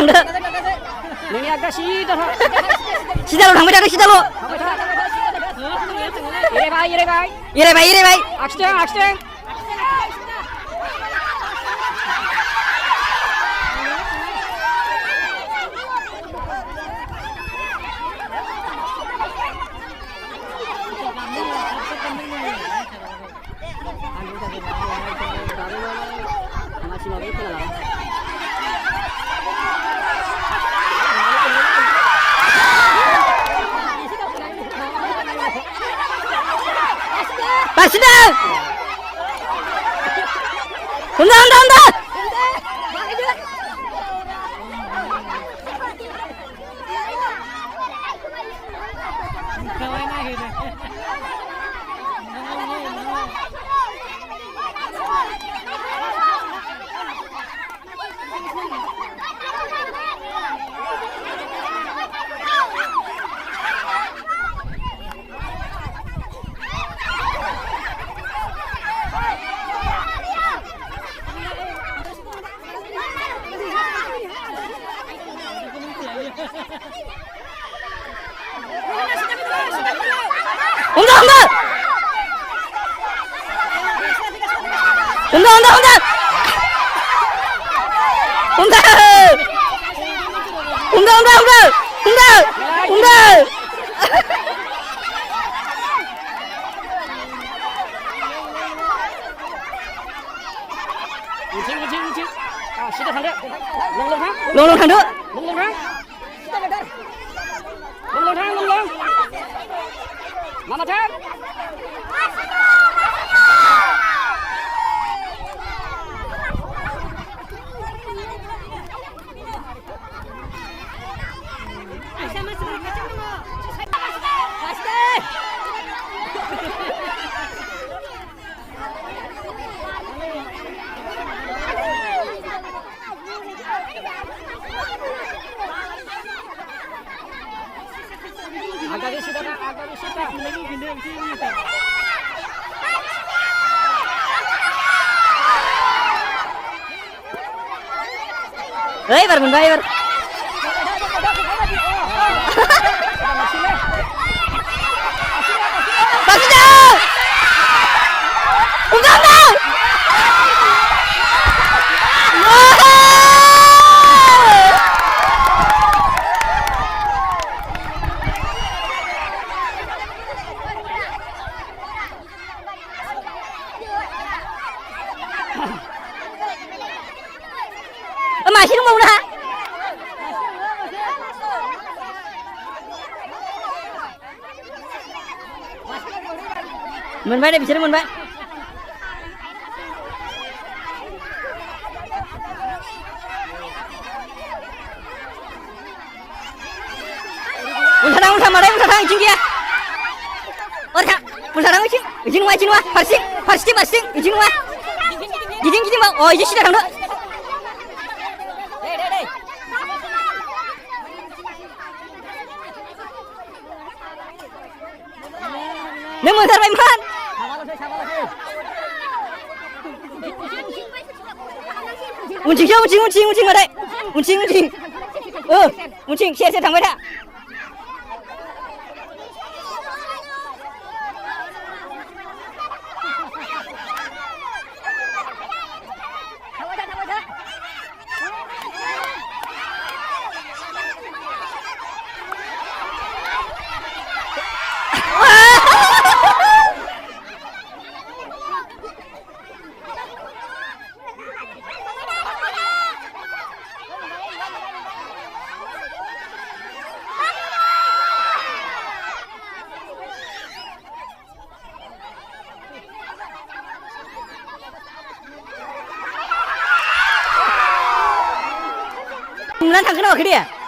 थांदो नोंनि आगदा सिदा सिदाल' थांबाय थादो सिदाल' एरायबाय एरायबाय एरायबाय एरायबाय आखिथों आखिथों Başladı. Onda. Onda. 우칭 아 시다 थांदो लं थांदो लं मामाथार agak situ Hei, bar bunda, bar. Bakda. Udah. Masih mau dah. Menbaik deh, bicara menbaik. Untang mana? Untang ujung dia. Orang, untang ujung wah, parsing, ujung wah. Gijing bang, oh ini sudah tangguh. Neng montar bay man. Uncing ada. Uncing. Uncing, saya tambah dah. Mulan thằng cái nào kia?